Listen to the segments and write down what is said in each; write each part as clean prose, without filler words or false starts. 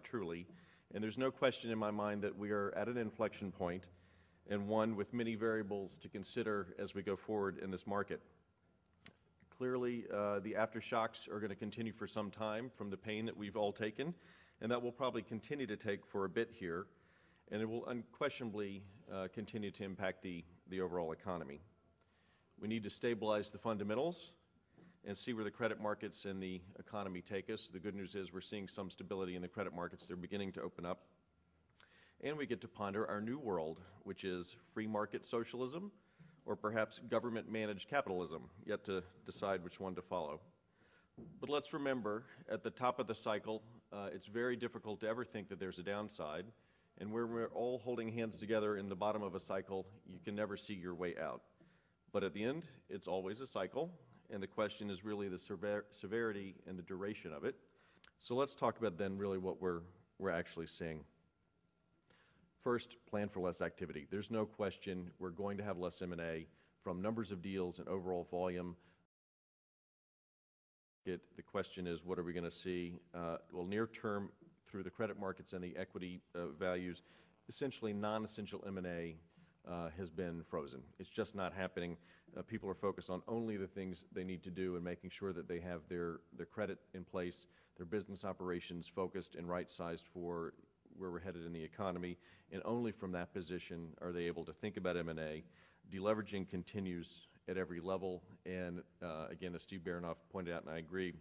truly. And there's no question in my mind that we are at an inflection point, and one with many variables to consider as we go forward in this market. Clearly, the aftershocks are going to continue for some time from the pain that we've all taken, and that will probably continue to take for a bit here, and it will unquestionably continue to impact the overall economy. We need to stabilize the fundamentals and see where the credit markets and the economy take us. The good news is we're seeing some stability in the credit markets. They're beginning to open up. And we get to ponder our new world, which is free market socialism, or perhaps government-managed capitalism, yet to decide which one to follow. But let's remember, at the top of the cycle, it's very difficult to ever think that there's a downside, and where we're all holding hands together in the bottom of a cycle, you can never see your way out. But at the end, it's always a cycle, and the question is really the severity and the duration of it. So let's talk about then really what we're actually seeing. First, plan for less activity. There's no question we're going to have less M&A from numbers of deals and overall volume. The question is, what are we going to see? Well, near term, through the credit markets and the equity values, essentially non-essential M&A has been frozen. It's just not happening. People are focused on only the things they need to do and making sure that they have their credit in place, their business operations focused and right-sized for where we're headed in the economy, and only from that position are they able to think about M&A. Deleveraging continues at every level, and again, as Steve Baronoff pointed out, and I agree,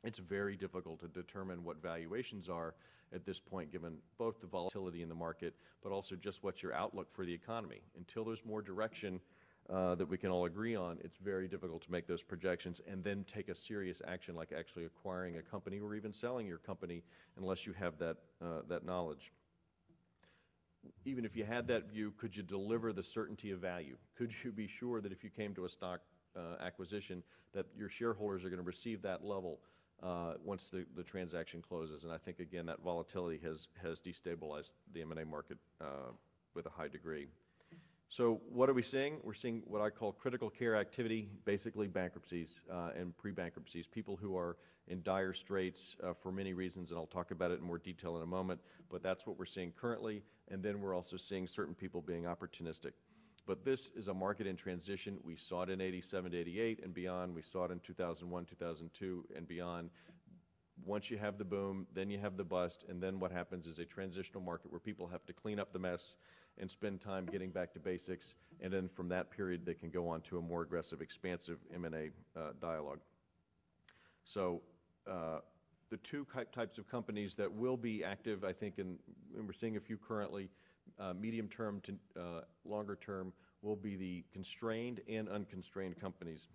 it's very difficult to determine what valuations are at this point, given both the volatility in the market, but also just what's your outlook for the economy. Until there's more direction that we can all agree on, it's very difficult to make those projections and then take a serious action like actually acquiring a company or even selling your company unless you have that knowledge. Even if you had that view, could you deliver the certainty of value? Could you be sure that if you came to a stock acquisition that your shareholders are going to receive that level once the transaction closes? And I think, again, that volatility has destabilized the M&A market with a high degree. So what are we seeing? We're seeing what I call critical care activity, basically bankruptcies and pre-bankruptcies, people who are in dire straits for many reasons, and I'll talk about it in more detail in a moment, but that's what we're seeing currently, and then we're also seeing certain people being opportunistic. But this is a market in transition. We saw it in 87 to 88 and beyond. We saw it in 2001, 2002 and beyond. Once you have the boom, then you have the bust, and then what happens is a transitional market where people have to clean up the mess and spend time getting back to basics, and then from that period they can go on to a more aggressive, expansive M&A dialogue. So the two types of companies that will be active, I think, and we're seeing a few currently, medium term to longer term, will be the constrained and unconstrained companies.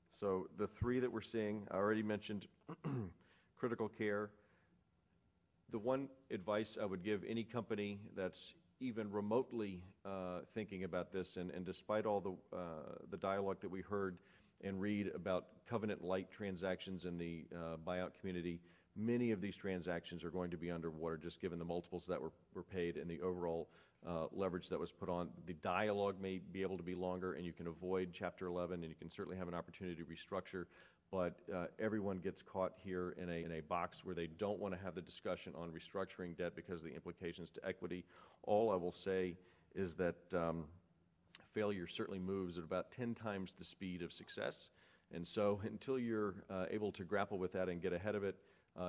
So the three that we're seeing, I already mentioned critical care. The one advice I would give any company that's even remotely thinking about this, and despite all the dialogue that we heard and read about covenant-light transactions in the buyout community, many of these transactions are going to be underwater just given the multiples that were paid and the overall leverage that was put on. The dialogue may be able to be longer, and you can avoid Chapter 11, and you can certainly have an opportunity to restructure, but everyone gets caught here in a box where they don't want to have the discussion on restructuring debt because of the implications to equity. All I will say is that failure certainly moves at about 10 times the speed of success, and so until you're able to grapple with that and get ahead of it,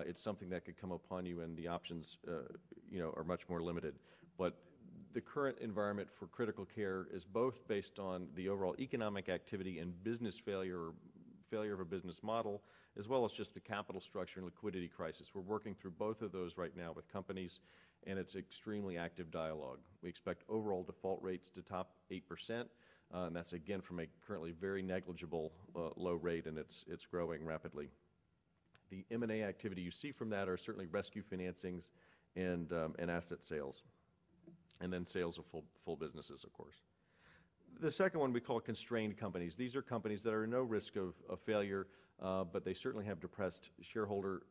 it's something that could come upon you, and the options are much more limited. But the current environment for critical care is both based on the overall economic activity and business failure or failure of a business model, as well as just the capital structure and liquidity crisis. We're working through both of those right now with companies, and it's extremely active dialogue. We expect overall default rates to top 8%, and that's again from a currently very negligible low rate, and it's growing rapidly. The M&A activity you see from that are certainly rescue financings and asset sales, and then sales of full businesses, of course. The second one we call constrained companies. These are companies that are at no risk of failure, but they certainly have depressed shareholder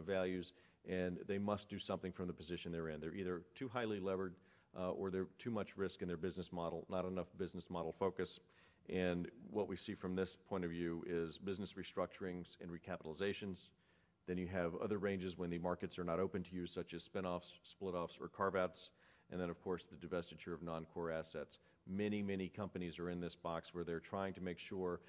values, and they must do something from the position they're in. They're either too highly levered or they're too much risk in their business model, not enough business model focus. And what we see from this point of view is business restructurings and recapitalizations, Then you have other ranges when the markets are not open to you, such as spin-offs, split-offs, or carve-outs. And then, of course, the divestiture of non-core assets. Many, many companies are in this box where they're trying to make sure,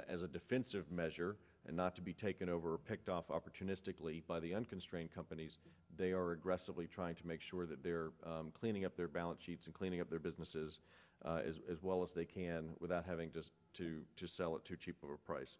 as a defensive measure, and not to be taken over or picked off opportunistically by the unconstrained companies, they are aggressively trying to make sure that they're cleaning up their balance sheets and cleaning up their businesses as well as they can without having to sell at too cheap of a price.